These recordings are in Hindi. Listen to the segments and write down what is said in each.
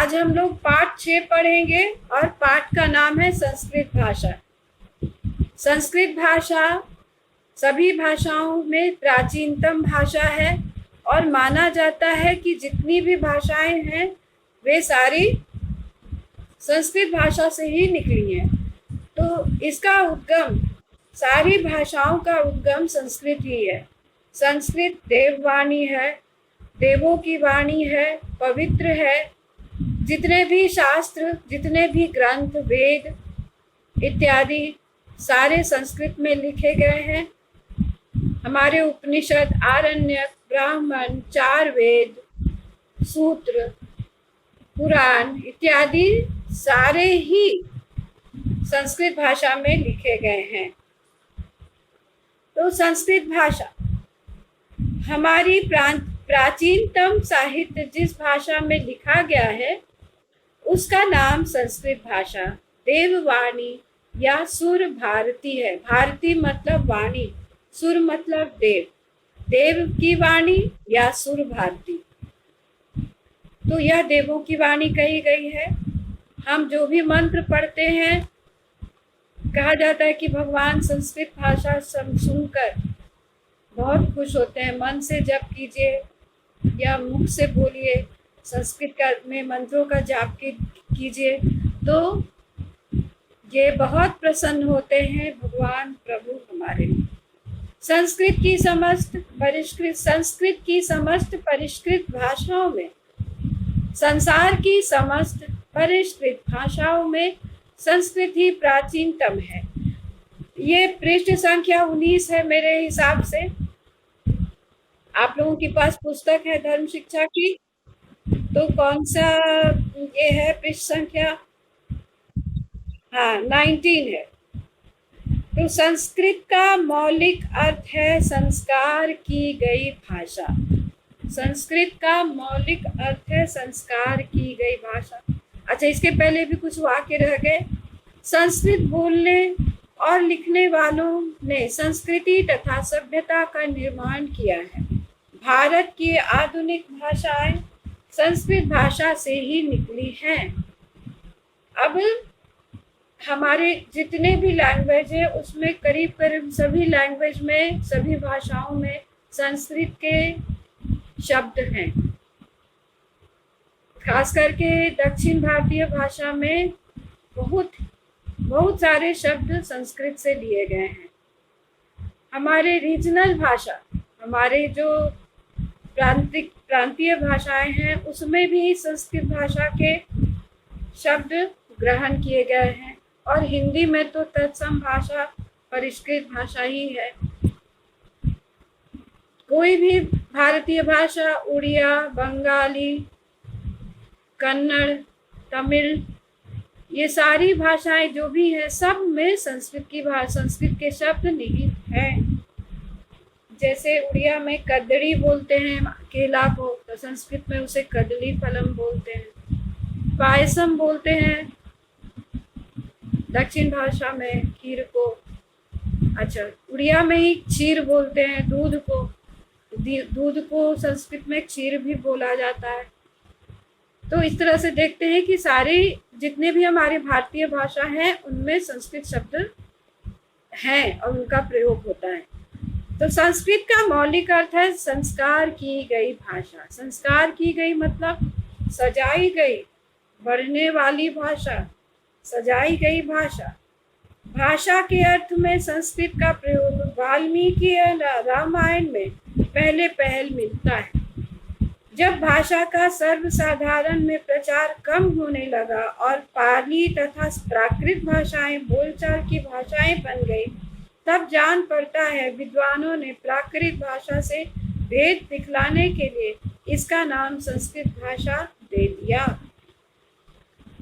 आज हम लोग पाठ 6 पढ़ेंगे और पाठ का नाम है संस्कृत भाषा। संस्कृत भाषा सभी भाषाओं में प्राचीनतम भाषा है और माना जाता है कि जितनी भी भाषाएं हैं वे सारी संस्कृत भाषा से ही निकली हैं। तो इसका उद्गम, सारी भाषाओं का उद्गम संस्कृत ही है। संस्कृत देववाणी है, देवों की वाणी है, पवित्र है। जितने भी शास्त्र, जितने भी ग्रंथ, वेद इत्यादि सारे संस्कृत में लिखे गए हैं। हमारे उपनिषद, आरण्यक, ब्राह्मण, चार वेद, सूत्र, पुराण इत्यादि सारे ही संस्कृत भाषा में लिखे गए हैं। तो संस्कृत भाषा हमारी प्राचीनतम साहित्य जिस भाषा में लिखा गया है उसका नाम संस्कृत भाषा देववाणी या सुर भारती है। भारती मतलब वाणी, सुर मतलब देव, देव की वाणी या सुर भारती। तो यह देवों की वाणी कही गई है। हम जो भी मंत्र पढ़ते हैं, कहा जाता है कि भगवान संस्कृत भाषा सुनकर बहुत खुश होते हैं। मन से जप कीजिए या मुख से बोलिए, संस्कृत का में मंत्रों का जाप कीजिए तो ये बहुत प्रसन्न होते हैं भगवान प्रभु हमारे। संस्कृत की समस्त परिष्कृत भाषाओं में, संसार की समस्त परिष्कृत भाषाओं में संस्कृत ही प्राचीनतम है। ये पृष्ठ संख्या 19 है मेरे हिसाब से। आप लोगों के पास पुस्तक है धर्म शिक्षा की, तो कौन सा ये है पृष्ठ संख्या? हाँ, 19 है। तो संस्कृत का मौलिक अर्थ है संस्कार की गई भाषा। संस्कृत का मौलिक अर्थ है संस्कार की गई भाषा। अच्छा, इसके पहले भी कुछ वाक्य रह गए। संस्कृत बोलने और लिखने वालों ने संस्कृति तथा सभ्यता का निर्माण किया है। भारत की आधुनिक भाषाएं संस्कृत भाषा से ही निकली हैं। अब हमारे जितने भी लैंग्वेज है उसमें करीब करीब सभी लैंग्वेज में, सभी भाषाओं में संस्कृत के शब्द हैं। खास करके दक्षिण भारतीय भाषा में बहुत सारे शब्द संस्कृत से लिए गए हैं। हमारे रीजनल भाषा, हमारे जो प्रांतीय भाषाएं हैं उसमें भी संस्कृत भाषा के शब्द ग्रहण किए गए हैं। और हिंदी में तो तत्सम भाषा परिष्कृत भाषा ही है। कोई भी भारतीय भाषा, उड़िया, बंगाली, कन्नड़, तमिल, ये सारी भाषाएं जो भी हैं सब में संस्कृत के शब्द निहित हैं। जैसे उड़िया में कदड़ी बोलते हैं केला को, तो संस्कृत में उसे कदली फलम बोलते हैं। पायसम बोलते हैं दक्षिण भाषा में खीर को। अच्छा, उड़िया में ही क्षीर बोलते हैं दूध को। दूध को संस्कृत में क्षीर भी बोला जाता है। तो इस तरह से देखते हैं कि सारे जितने भी हमारी भारतीय भाषा हैं उनमें संस्कृत शब्द हैं और उनका प्रयोग होता है। तो संस्कृत का मौलिक अर्थ है संस्कार की गई भाषा। संस्कार की गई मतलब सजाई गई, बढ़ने वाली भाषा, सजाई गई भाषा। भाषा के अर्थ में संस्कृत का प्रयोग वाल्मीकि रामायण में पहल मिलता है। जब भाषा का सर्वसाधारण में प्रचार कम होने लगा और पाली तथा प्राकृत भाषाएं बोलचाल की भाषाएं बन गई, तब जान पड़ता है विद्वानों ने प्राकृत भाषा से भेद दिखलाने के लिए इसका नाम संस्कृत भाषा दे दिया।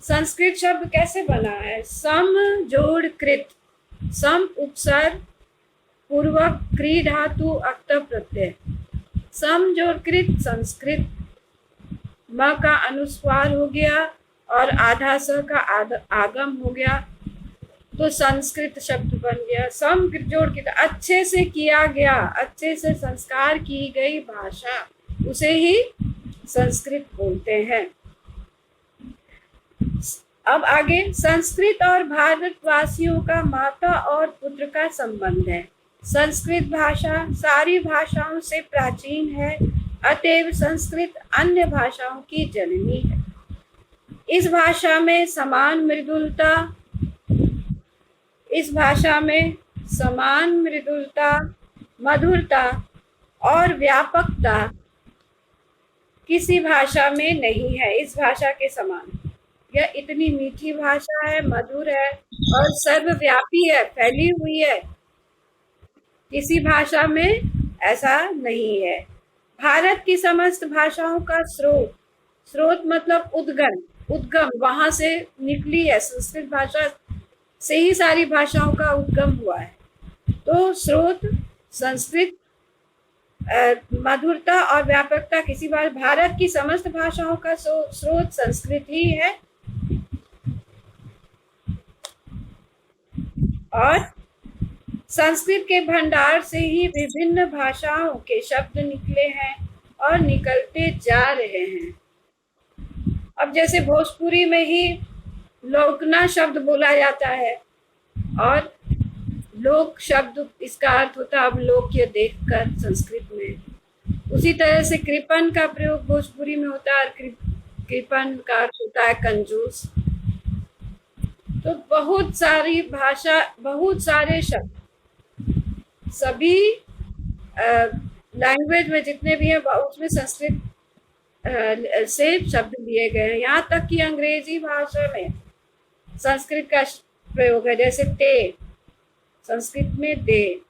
संस्कृत शब्द कैसे बना है? सम जोड़ कृत, सम उपसर्ग पूर्वक क्री धातु अक्त प्रत्यय, सम जोड़ कृत संस्कृत, म का अनुस्वार हो गया और आधा स का आगम हो गया तो संस्कृत शब्द बन गया। सम जोड़ के अच्छे से किया गया, अच्छे से संस्कार की गई भाषा, उसे ही संस्कृत बोलते हैं। अब आगे, संस्कृत और भारतवासियों का माता और पुत्र का संबंध है। संस्कृत भाषा सारी भाषाओं से प्राचीन है, अतएव संस्कृत अन्य भाषाओं की जननी है। इस भाषा में समान मृदुलता, मधुरता और व्यापकता किसी भाषा में नहीं है इस भाषा के समान। यह इतनी मीठी भाषा है, मधुर है और सर्वव्यापी है, फैली हुई है। किसी भाषा में ऐसा नहीं है। भारत की समस्त भाषाओं का स्रोत मतलब उद्गम वहां से निकली है। संस्कृत भाषा से ही सारी भाषाओं का उद्गम हुआ है। तो स्रोत संस्कृत, मधुरता और व्यापकता किसी भारत की समस्त भाषाओं का स्रोत संस्कृत ही है। और संस्कृत के भंडार से ही विभिन्न भाषाओं के शब्द निकले हैं और निकलते जा रहे हैं। अब जैसे भोजपुरी में ही लोकना शब्द बोला जाता है और लोक शब्द इसका अर्थ होता है अब लोक्य देखकर संस्कृत में। उसी तरह से कृपन का प्रयोग भोजपुरी में होता है और कृपन का अर्थ होता है कंजूस। तो बहुत सारे शब्द सभी लैंग्वेज में जितने भी हैं उसमें संस्कृत से शब्द लिए गए हैं। यहाँ तक कि अंग्रेजी भाषा में संस्कृत का प्रयोग है। जैसे ते संस्कृत में दे,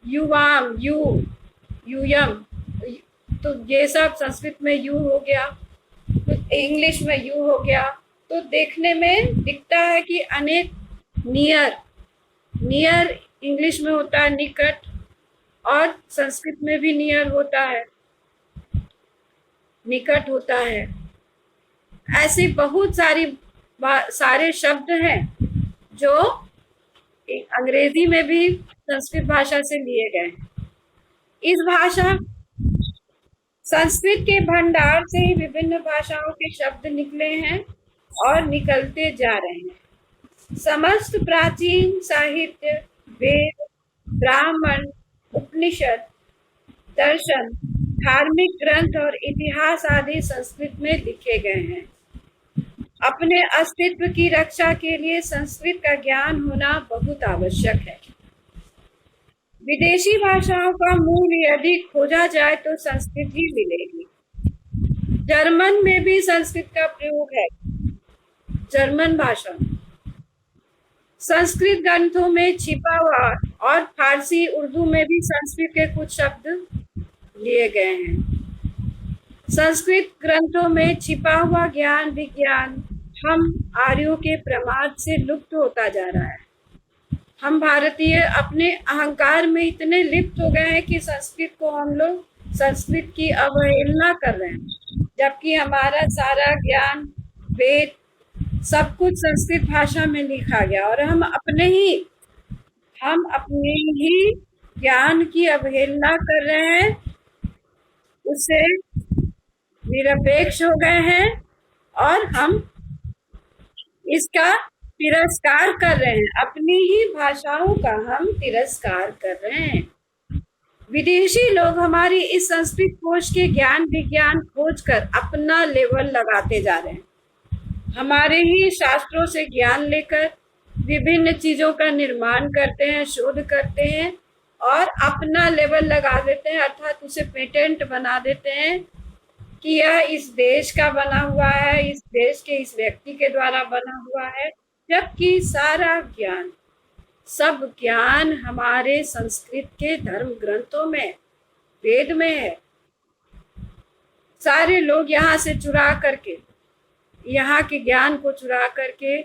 युवाम यूयम, तो ये सब संस्कृत में यू हो गया, तो इंग्लिश में यू हो गया। तो देखने में दिखता है कि अनेक नियर इंग्लिश में होता है निकट, और संस्कृत में भी नियर होता है, निकट होता है। ऐसे बहुत सारे शब्द हैं जो अंग्रेजी में भी संस्कृत भाषा से लिए गए हैं। संस्कृत के भंडार से ही विभिन्न भाषाओं के शब्द निकले हैं और निकलते जा रहे हैं। समस्त प्राचीन साहित्य, वेद, ब्राह्मण, उपनिषद, दर्शन, धार्मिक ग्रंथ और इतिहास आदि संस्कृत में लिखे गए हैं। अपने अस्तित्व की रक्षा के लिए संस्कृत का ज्ञान होना बहुत आवश्यक है। विदेशी भाषाओं का मूल यदि खोजा जाए तो संस्कृत ही मिलेगी। जर्मन में भी संस्कृत का प्रयोग है। जर्मन भाषा संस्कृत ग्रंथों में छिपा हुआ, और फारसी, उर्दू में भी संस्कृत के कुछ शब्द लिए गए हैं। संस्कृत ग्रंथों में छिपा हुआ ज्ञान विज्ञान हम आर्यों के प्रमाद से लुप्त होता जा रहा है। हम भारतीय अपने अहंकार में इतने लिप्त हो गए हैं कि संस्कृत की अवहेलना कर रहे हैं, जबकि हमारा सारा ज्ञान, वेद, सब कुछ संस्कृत भाषा में लिखा गया, और हम अपने ही ज्ञान की अवहेलना कर रहे हैं, उससे निरपेक्ष हो गए हैं और हम इसका तिरस्कार कर रहे हैं। अपनी ही भाषाओं का हम तिरस्कार कर रहे हैं। विदेशी लोग हमारी इस संस्कृत कोश के ज्ञान विज्ञान खोज कर अपना लेवल लगाते जा रहे हैं। हमारे ही शास्त्रों से ज्ञान लेकर विभिन्न चीजों का निर्माण करते हैं, शोध करते हैं और अपना लेवल लगा देते हैं, अर्थात उसे पेटेंट बना देते हैं कि यह इस देश का बना हुआ है, इस देश के इस व्यक्ति के द्वारा बना हुआ है, जबकि सब ज्ञान हमारे संस्कृत के धर्म ग्रंथों में, वेद में है। सारे लोग यहाँ से चुरा करके, यहाँ के ज्ञान को चुरा करके,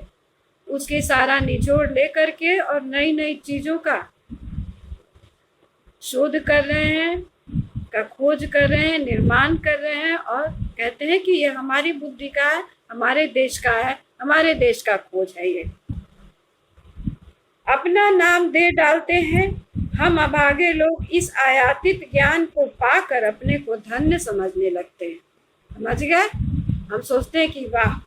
उसके सारा निचोड़ ले करके और नई नई चीजों का शोध कर रहे हैं, का खोज कर रहे हैं, निर्माण कर रहे हैं, और कहते हैं कि ये हमारी बुद्धि का है, हमारे देश का है, हमारे देश का खोज है। ये अपना नाम दे डालते हैं। हम अभागे लोग इस आयातित ज्ञान को पाकर अपने को धन्य समझने लगते हैं। समझ गए? हम सोचते हैं कि वाह,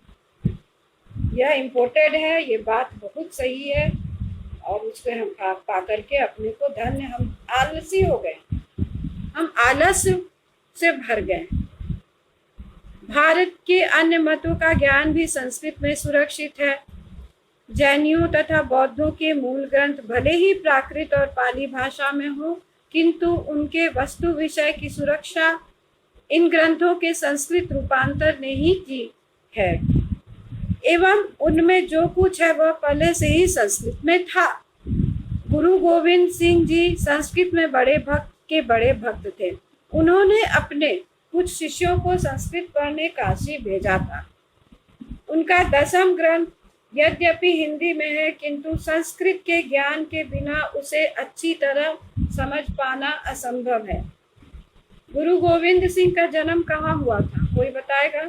यह इम्पोर्टेड है, ये बात बहुत सही है। और उसको हम पा करके अपने को धन्य, हम आलसी हो गए, हम आलस से भर गए। भारत के अन्य मतों का ज्ञान भी संस्कृत में सुरक्षित है। जैनियों तथा बौद्धों के मूल ग्रंथ भले ही प्राकृत और पाली भाषा में हो, किंतु उनके वस्तु विषय की सुरक्षा इन ग्रंथों के संस्कृत रूपांतर ने ही की है, एवं उनमें जो कुछ है वह पहले से ही संस्कृत में था। गुरु गोविंद सिंह जी संस्कृत में बड़े भक्त थे। उन्होंने अपने कुछ शिष्यों को संस्कृत पढ़ने काशी भेजा था। उनका 10वां ग्रंथ यद्यपि हिंदी में है, किंतु संस्कृत के ज्ञान के बिना उसे अच्छी तरह समझ पाना असंभव है। गुरु गोविंद सिंह का जन्म कहाँ हुआ था? कोई बताएगा?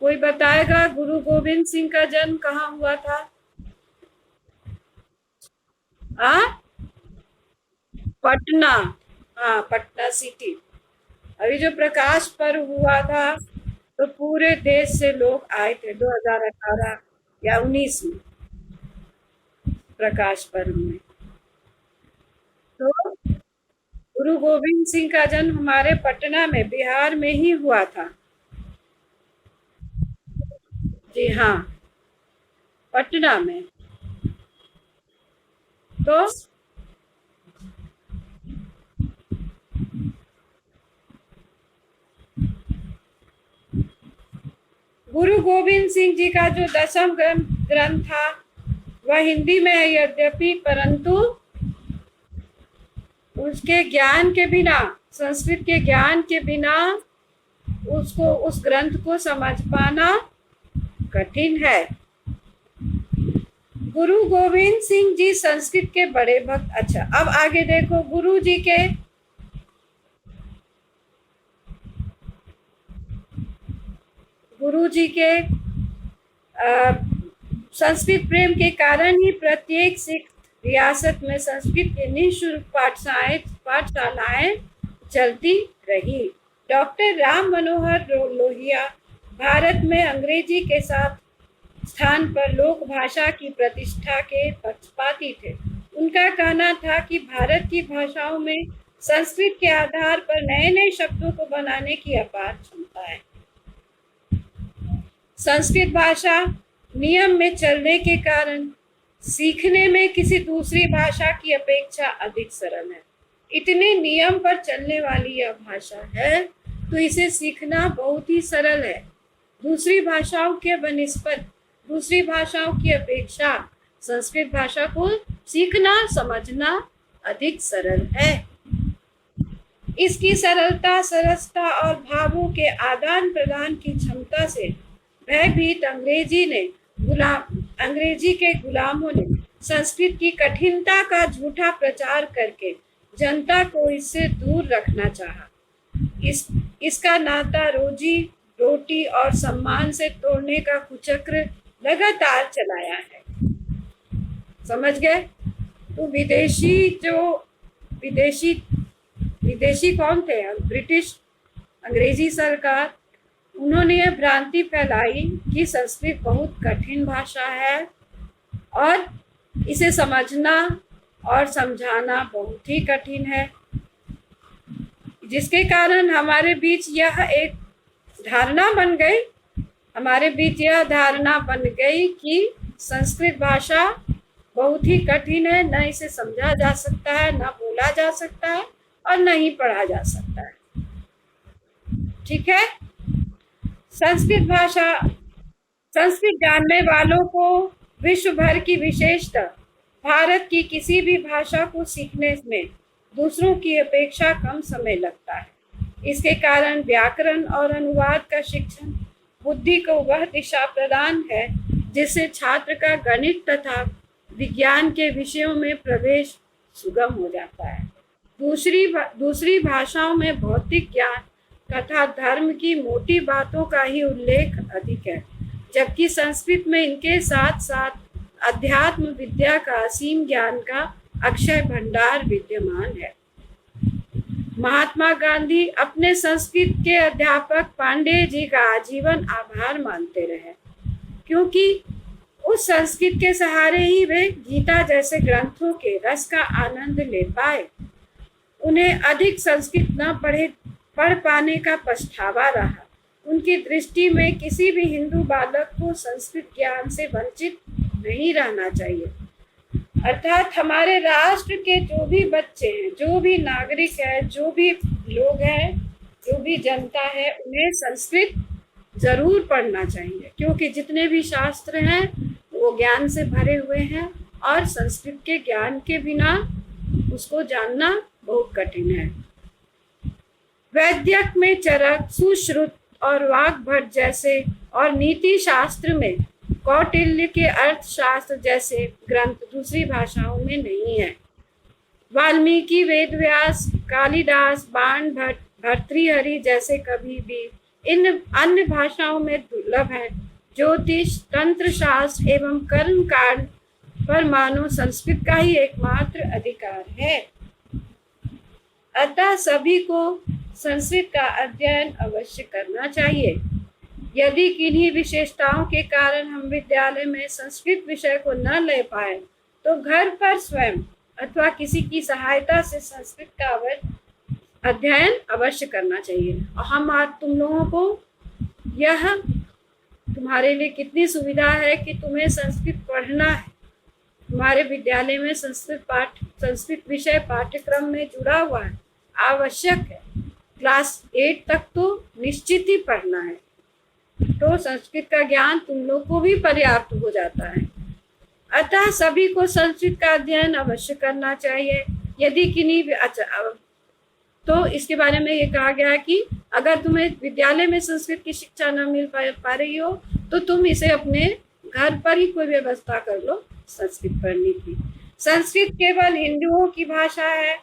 कोई बताएगा गुरु गोविंद सिंह का जन्म कहाँ हुआ था? पटना। हाँ, पटना सिटी। अभी जो प्रकाश पर्व हुआ था तो पूरे देश से लोग आए थे 2018 या 19 में प्रकाश पर्व में। तो गुरु गोविंद सिंह का जन्म हमारे पटना में, बिहार में ही हुआ था। जी हाँ, पटना में। तो गुरु गोविंद सिंह जी का जो 10वां ग्रंथ था वह हिंदी में है यद्यपि, परंतु उसके ज्ञान के बिना, संस्कृत के ज्ञान के बिना उस ग्रंथ को समझ पाना कठिन है। गुरु गोविंद सिंह जी संस्कृत के बड़े भक्त। अच्छा, अब आगे देखो, गुरु जी के संस्कृत प्रेम के कारण ही प्रत्येक सिख रियासत में संस्कृत की निःशुल्क पाठशालाएं चलती रही। डॉक्टर राम मनोहर लोहिया भारत में अंग्रेजी के साथ स्थान पर लोक भाषा की प्रतिष्ठा के पक्षपाती थे। उनका कहना था कि भारत की भाषाओं में संस्कृत के आधार पर नए नए शब्दों को बनाने की अपार क्षमता है। संस्कृत भाषा नियम में चलने के कारण सीखने में किसी दूसरी भाषा की अपेक्षा अधिक सरल है। इतने नियम पर चलने वाली यह भाषा है तो इसे सीखना बहुत ही सरल है। दूसरी भाषाओं के बनिस्बत, दूसरी भाषाओं की अपेक्षा संस्कृत भाषा को सीखना, समझना अधिक सरल है। इसकी सरलता, सरसता और भावों के आदान प्रदान की क्षमता से भयभीत अंग्रेजी के गुलामों ने संस्कृत की कठिनता का झूठा प्रचार करके जनता को इससे दूर रखना चाहा। इसका नाता रोजी रोटी और सम्मान से तोड़ने का कुचक्र लगातार चलाया है। समझ गए? तो विदेशी कौन थे? ब्रिटिश, अंग्रेजी सरकार। उन्होंने यह भ्रांति फैलाई कि संस्कृत बहुत कठिन भाषा है और इसे समझना और समझाना बहुत ही कठिन है, जिसके कारण हमारे बीच यह एक धारणा बन गई कि संस्कृत भाषा बहुत ही कठिन है, न इसे समझा जा सकता है, न बोला जा सकता है और न ही पढ़ा जा सकता है। ठीक है? संस्कृत जानने वालों को विश्व भर की विशेषता भारत की किसी भी भाषा को सीखने में दूसरों की अपेक्षा कम समय लगता है। इसके कारण व्याकरण और अनुवाद का शिक्षण बुद्धि को वह दिशा प्रदान है जिससे छात्र का गणित तथा विज्ञान के विषयों में प्रवेश सुगम हो जाता है। दूसरी भाषाओं में भौतिक ज्ञान तथा धर्म की मोटी बातों का ही उल्लेख अधिक है, जबकि संस्कृत में इनके साथ साथ अध्यात्म विद्या का असीम ज्ञान का अक्षय भंडार विद्यमान है। महात्मा गांधी अपने संस्कृत के अध्यापक पांडे जी का आजीवन आभार मानते रहे, क्योंकि उस संस्कृत के सहारे ही वे गीता जैसे ग्रंथों के रस का आनंद ले पाए। उन्हें अधिक संस्कृत न पढ़ पाने का पछतावा रहा। उनकी दृष्टि में किसी भी हिंदू बालक को संस्कृत ज्ञान से वंचित नहीं रहना चाहिए। अर्थात हमारे राष्ट्र के जो भी बच्चे हैं, जो भी नागरिक है, जो भी लोग हैं, जो भी जनता है, उन्हें संस्कृत जरूर पढ़ना चाहिए, क्योंकि जितने भी शास्त्र हैं वो ज्ञान से भरे हुए हैं और संस्कृत के ज्ञान के बिना उसको जानना बहुत कठिन है। वैद्यक में चरक, सुश्रुत और वाग्भट जैसे और नीति शास्त्र में कौटिल्य के अर्थशास्त्र जैसे ग्रंथ दूसरी भाषाओं में नहीं है। वाल्मीकि, वेदव्यास, कालिदास, बाण भट्ट, भर्तृहरि जैसे कवि भी इन अन्य भाषाओं में दुर्लभ है। ज्योतिष, तंत्र शास्त्र एवं कर्म कांड पर मानो संस्कृत का ही एकमात्र अधिकार है। अतः सभी को संस्कृत का अध्ययन अवश्य करना चाहिए। यदि किन्हीं विशेषताओं के कारण हम विद्यालय में संस्कृत विषय को न ले पाए तो घर पर स्वयं अथवा किसी की सहायता से संस्कृत का अध्ययन अवश्य करना चाहिए। और हम आज तुम लोगों को यह तुम्हारे लिए कितनी सुविधा है कि तुम्हें संस्कृत पढ़ना है। तुम्हारे विद्यालय में संस्कृत विषय पाठ्यक्रम में जुड़ा हुआ है, आवश्यक है। क्लास 8 तक तो निश्चित ही पढ़ना है, तो संस्कृत का ज्ञान तुम लोग को भी पर्याप्त हो जाता है। अतः सभी को संस्कृत का अध्ययन अवश्य करना चाहिए। यदि किन्हीं तो इसके बारे में ये कहा गया है कि अगर तुम्हें विद्यालय में संस्कृत की शिक्षा न मिल पा रही हो तो तुम इसे अपने घर पर ही कोई व्यवस्था कर लो संस्कृत पढ़ने की। संस्कृत केवल हिंदुओं की भाषा है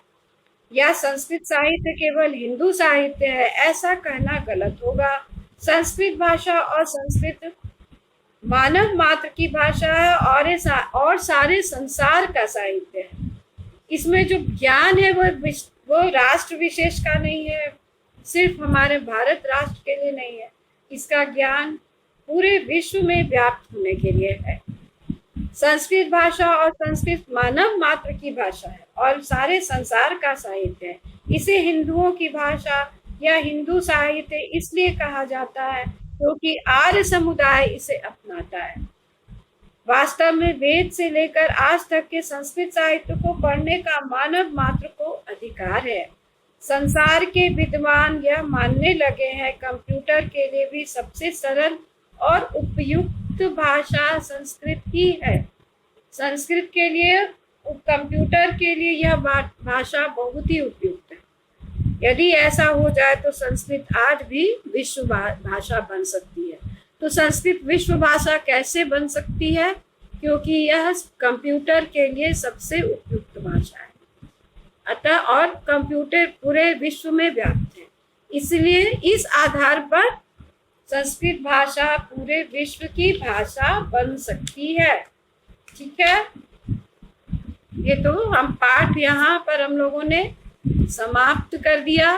या संस्कृत साहित्य केवल हिंदू साहित्य है, ऐसा कहना गलत होगा। संस्कृत भाषा और संस्कृत मानव मात्र की भाषा है और सारे संसार का साहित्य है। इसमें जो ज्ञान है वो राष्ट्र विशेष का नहीं है, सिर्फ हमारे भारत राष्ट्र के लिए नहीं है। इसका ज्ञान पूरे विश्व में व्याप्त होने के लिए है। संस्कृत भाषा और संस्कृत मानव मात्र की भाषा है और सारे संसार का साहित्य है। इसे हिंदुओं की भाषा या हिंदू साहित्य इसलिए कहा जाता है क्योंकि आर्य समुदाय इसे अपनाता है। वास्तव में वेद से लेकर आज तक के संस्कृत साहित्य को पढ़ने का मानव मात्र को अधिकार है। संसार के विद्वान यह मानने लगे हैं कंप्यूटर के लिए भी सबसे सरल और उपयुक्त भाषा संस्कृत ही है। संस्कृत के लिए कंप्यूटर के लिए यह भाषा बहुत ही उपयुक्त है। यदि ऐसा हो जाए तो संस्कृत आज भी विश्व भाषा बन सकती है। तो संस्कृत विश्व भाषा कैसे बन सकती है? क्योंकि यह कंप्यूटर के लिए सबसे उपयुक्त भाषा है। अतः और कंप्यूटर पूरे विश्व में व्याप्त है, इसलिए इस आधार पर संस्कृत भाषा पूरे विश्व की भाषा बन सकती है। ठीक है, ये तो हम पाठ यहाँ पर हम लोगों ने समाप्त कर दिया।